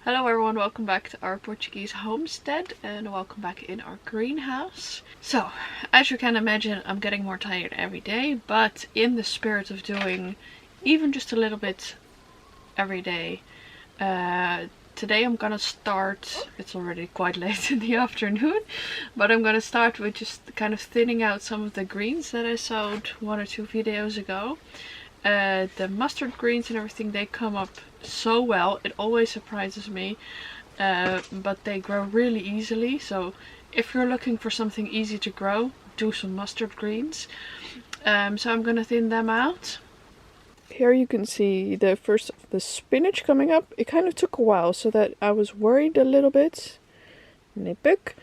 Hello everyone, welcome back to our Portuguese homestead and welcome back in our greenhouse. So, as you can imagine, I'm getting more tired every day, but in the spirit of doing even just a little bit every day, today I'm gonna start, it's already quite late in the afternoon, but I'm gonna start with just kind of thinning out some of the greens that I sowed 1 or 2 videos ago. The mustard greens and everything, they come up so well. It always surprises me, but they grow really easily. So if you're looking for something easy to grow, do some mustard greens. So I'm gonna thin them out. Here you can see the first of the spinach coming up. It kind of took a while, so that I was worried a little bit. Nitpick.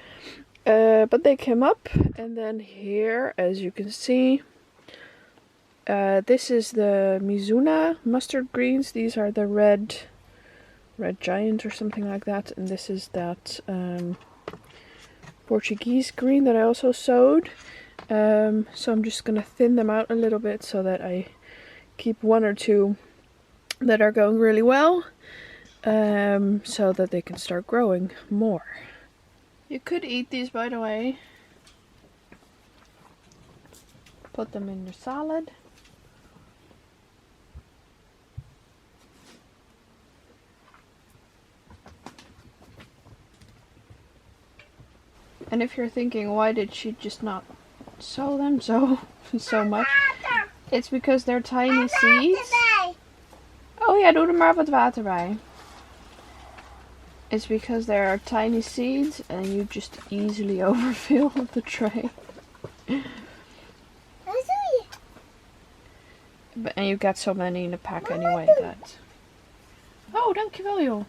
But they came up, and then here, as you can see, this is the Zona mustard greens. These are the red giant or something like that, and this is that Portuguese green that I also sowed. So I'm just gonna thin them out a little bit so that I keep 1 or 2 that are going really well, so that they can start growing more. You could eat these, by the way. Put them in your salad. And if you're thinking, why did she just not sow them so much? It's because they're tiny seeds. Oh ja, doe er maar wat water bij. It's because they are tiny seeds and you just easily overfill the tray. And you get so many in a pack anyway that... Oh, dankjewel joh.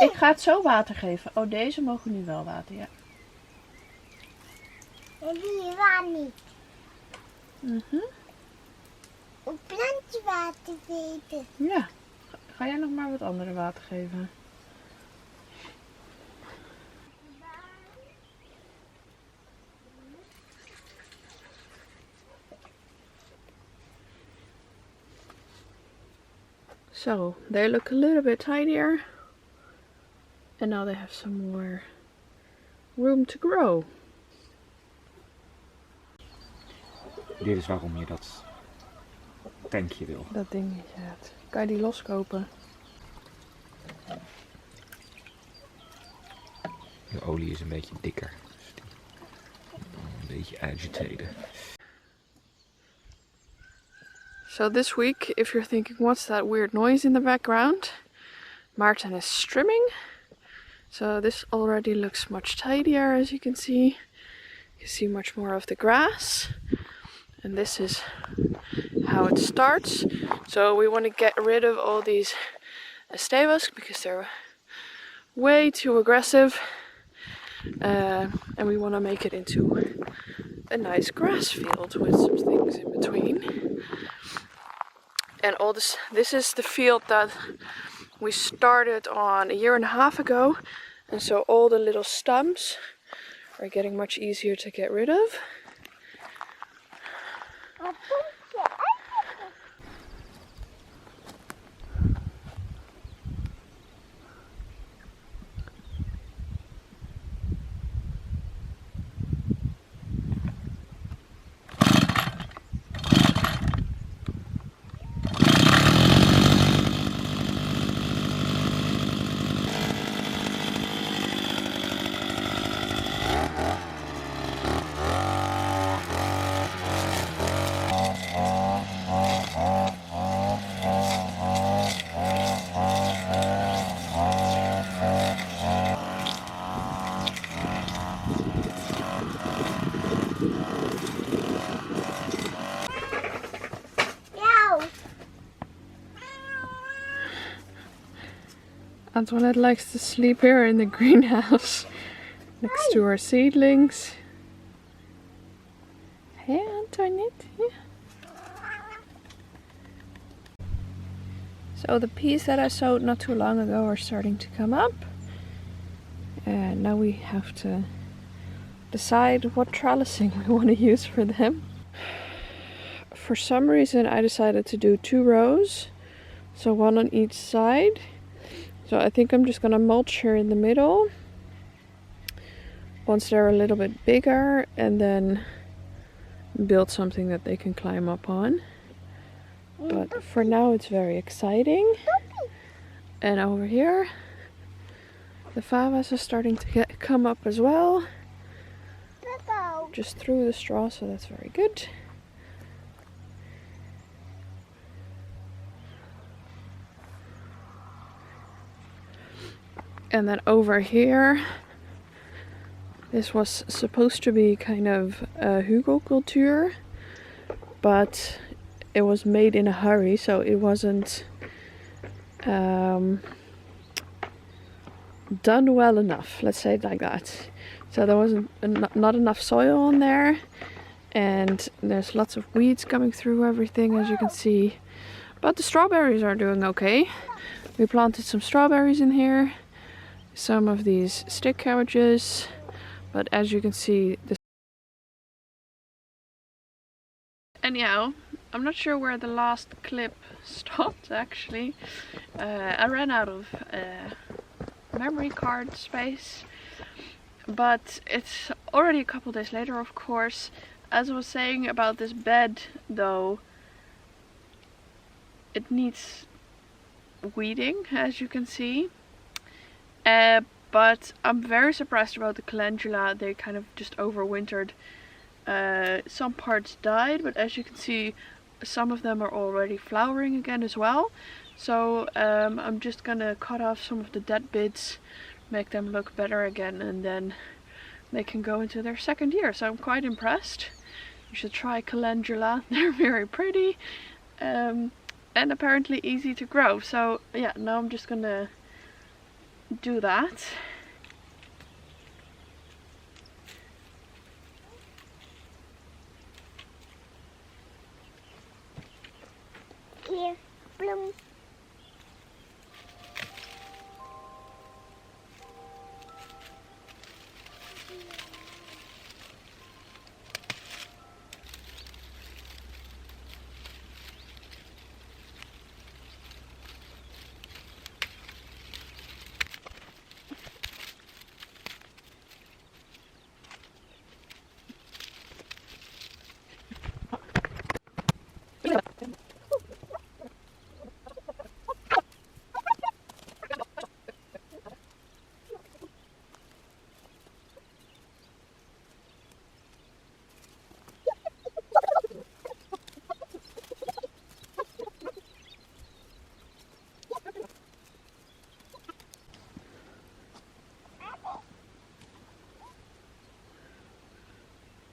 Ik ga het zo water geven. Oh, deze mogen nu wel water, ja. En die waar niet. Een plantje water geven. Ja. Ga jij nog maar wat andere water geven? So, they look a little bit tidier. And now they have some more room to grow. Dit is waarom je dat tankje wil. Dat ding is het. Kan je die loskopen? De olie is een beetje dikker. Dus die een beetje agitated. So this week, if you're thinking what's that weird noise in the background, Maarten is trimming. So this already looks much tidier, as you can see. You see much more of the grass. And this is how it starts. So we want to get rid of all these estevas because they're way too aggressive. And we want to make it into a nice grass field with some things in between. And all this is the field that we started on 1.5 years ago, and so all the little stumps are getting much easier to get rid of. Antoinette likes to sleep here in the greenhouse next to our seedlings. Hey Antoinette. Yeah. So the peas that I sowed not too long ago are starting to come up. And now we have to decide what trellising we want to use for them. For some reason I decided to do 2 rows, so 1 on each side. So I think I'm just gonna mulch here in the middle once they're a little bit bigger, and then build something that they can climb up on. But for now it's very exciting. And over here the favas are starting to come up as well, just through the straw, so that's very good. And then over here, this was supposed to be kind of a hugelcultuur, but it was made in a hurry, so it wasn't done well enough, let's say it like that. So there wasn't not enough soil on there, and there's lots of weeds coming through everything, as you can see. But the strawberries are doing okay. We planted some strawberries in here, some of these stick cabbages, but as you can see, anyhow, I'm not sure where the last clip stopped actually. I ran out of memory card space, but it's already a couple days later, of course. As I was saying about this bed though, it needs weeding, as you can see. But I'm very surprised about the calendula. They kind of just overwintered. Some parts died, but as you can see, some of them are already flowering again as well. So I'm just gonna cut off some of the dead bits, make them look better again, and then they can go into their second year. So I'm quite impressed. You should try calendula. They're very pretty, and apparently easy to grow. So yeah, now I'm just gonna do that. Here, bloom.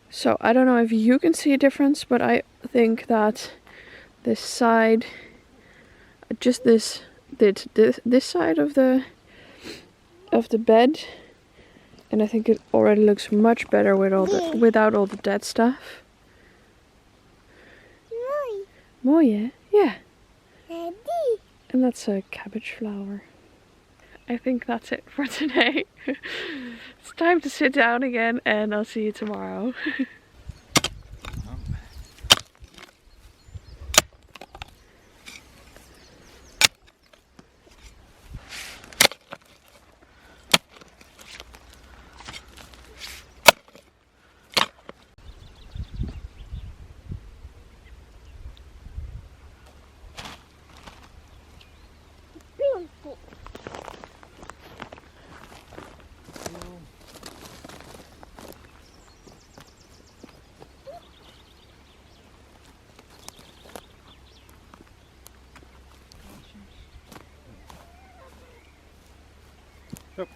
So I don't know if you can see a difference, but I think that this side, just this side of the bed, and I think it already looks much better with all the without all the dead stuff. Mooi, yeah. And that's a cabbage flower. I think that's it for today. It's time to sit down again, and I'll see you tomorrow. Yep.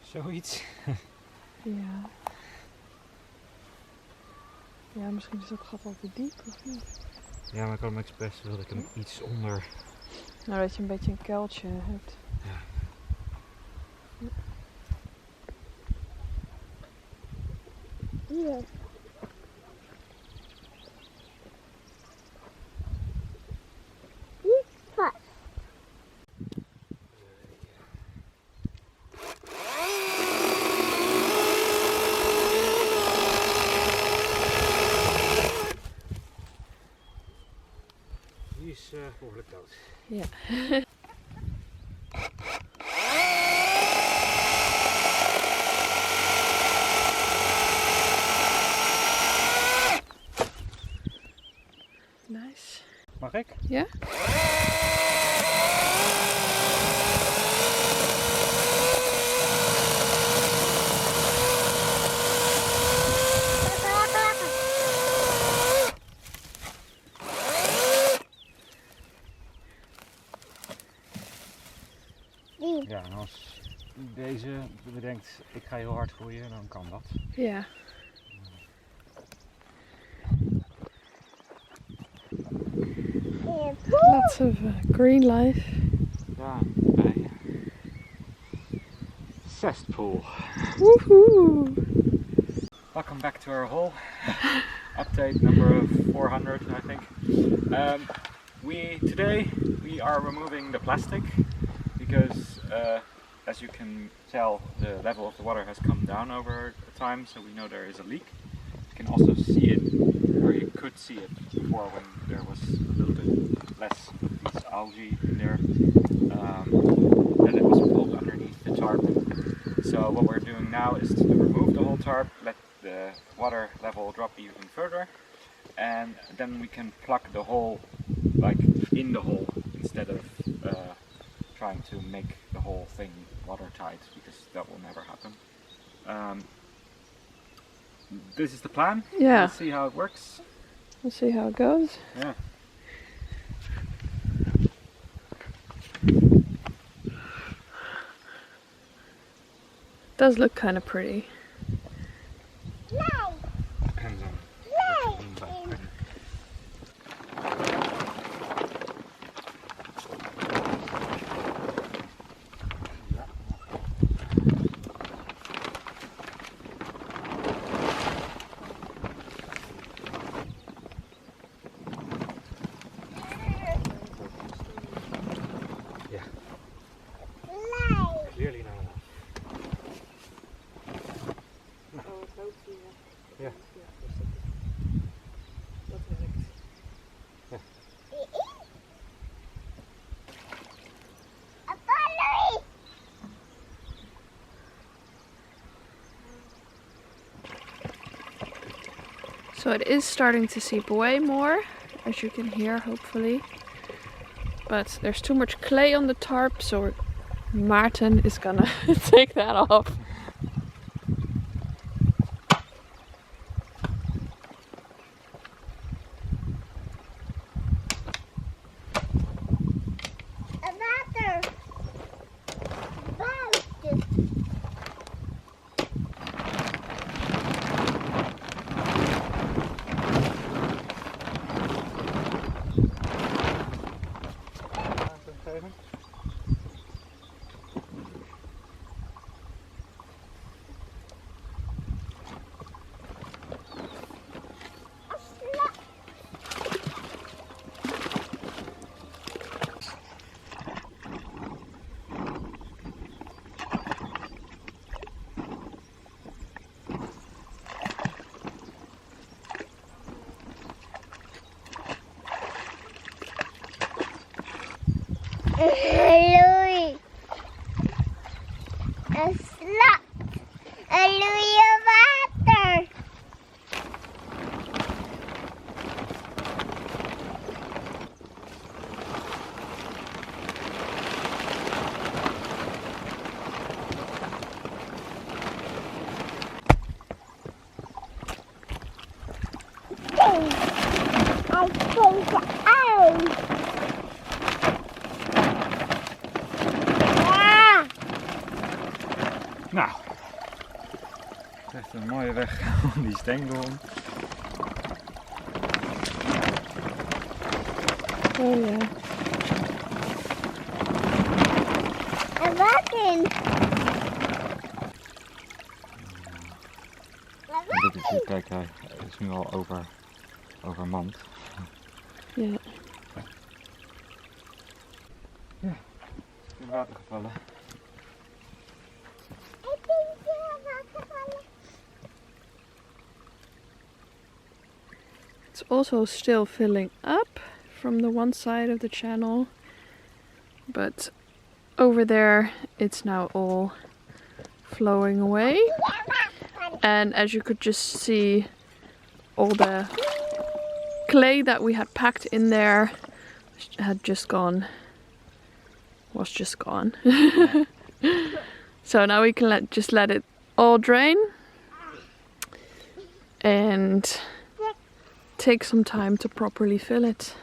Zoiets. Ja. Ja, misschien is dat gat al te diep, of niet? Ja, maar ik had hem expres, wilde ik hem iets onder. Nou, dat je een beetje een kuiltje hebt. Ja. Hier. Hier vast. with those. Yeah. Nice. Mag ik? Ja? Ja, en als deze bedenkt, ik ga heel hard groeien, dan kan dat. Ja. Lots of green life. Ja, bij cesspool. Woohoo! Welcome back to our hole. Update number 400, I think. Today we are removing the plastic because, as you can tell, the level of the water has come down over time, so we know there is a leak. You can also see it, or you could see it before when there was a little bit less of these algae in there. Then it was pulled underneath the tarp. So what we're doing now is to remove the whole tarp, let the water level drop even further, and then we can plug the hole like in the hole instead of trying to make the whole thing watertight, because that will never happen. This is the plan. Yeah. Let's see how it works. We'll see how it goes. Yeah. Does look kind of pretty. Depends on what you mean by pretty. Yeah. Clearly not enough. Ja. Dat werkt. Ja. So it is starting to seep away more, as you can hear, hopefully. But there's too much clay on the tarp, so Maarten is gonna take that off. Louis. Een slak. Een Louis water. Hij steekt uit. Nou, het is echt een mooie weg om die stengel om. Oh ja. En wat in? Dit is, kijk, hij is nu al overmand. Ja. Ja, het is in water gevallen. Ik ben hier water vallen. It's also still filling up from the one side of the channel, but over there it's now all flowing away. And as you could just see, all the clay that we had packed in there had just gone. Was just gone. So now we can just let it all drain and take some time to properly fill it.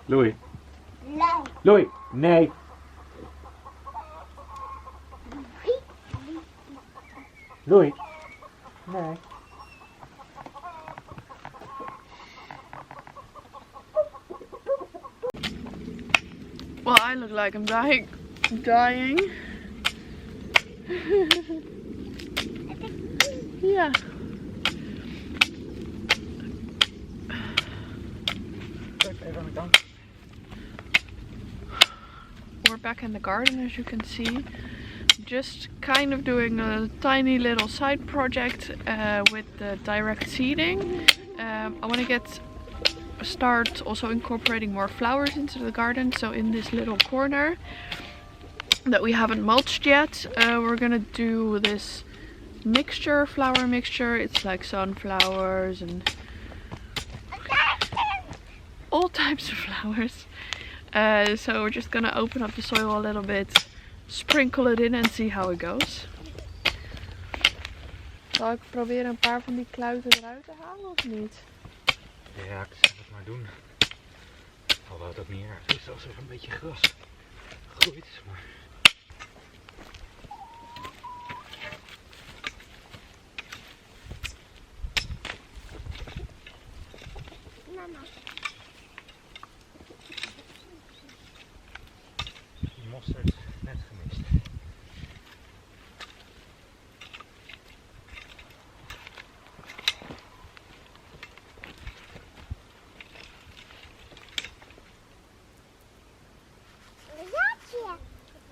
Louis. Louis, nee. Louis. Nee. Well, I look like I'm dying. Yeah. We're back in the garden, as you can see. Just kind of doing a tiny little side project with the direct seeding. I want to start also incorporating more flowers into the garden. So in this little corner that we haven't mulched yet, we're gonna do this mixture, flower mixture. It's like sunflowers and all types of flowers. So we're just gonna open up the soil a little bit, sprinkle it in and see how it goes. Zal ik proberen een paar van die kluiten eruit te halen of niet? Ja, ik zou het maar doen. Alhoewel het ook niet erg is als er een beetje gras groeit. Maar... Mama. Die mosterd net gemist.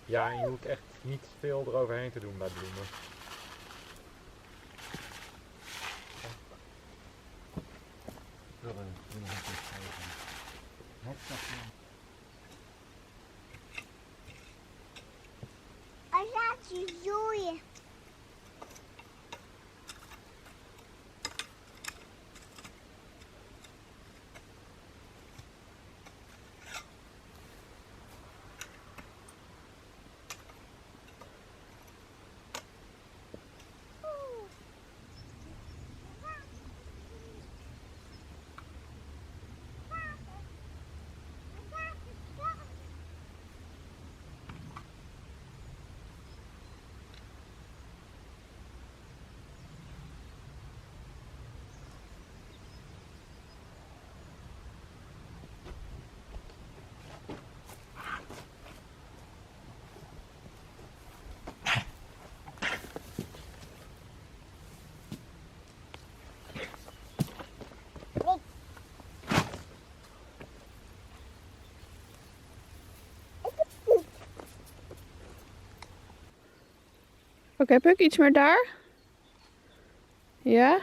Ja, en je hoeft echt niet veel eroverheen te doen bij bloemen. Als laat je zoeien. Oké, Puk, iets meer daar? Ja?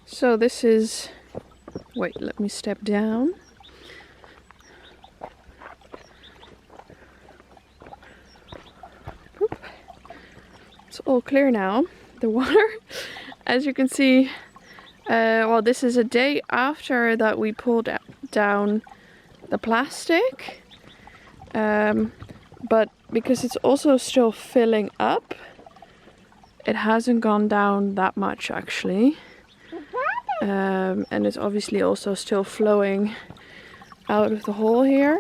So this is, wait, let me step down. Oop. It's all clear now, the water. As you can see, well, this is a day after that we pulled down the plastic. But because it's also still filling up, it hasn't gone down that much actually. And it's obviously also still flowing out of the hole here.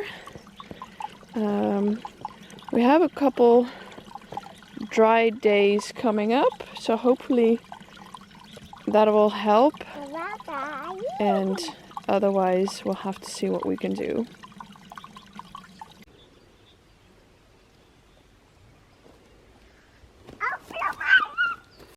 We have a couple dry days coming up, so hopefully that will help, and otherwise we'll have to see what we can do.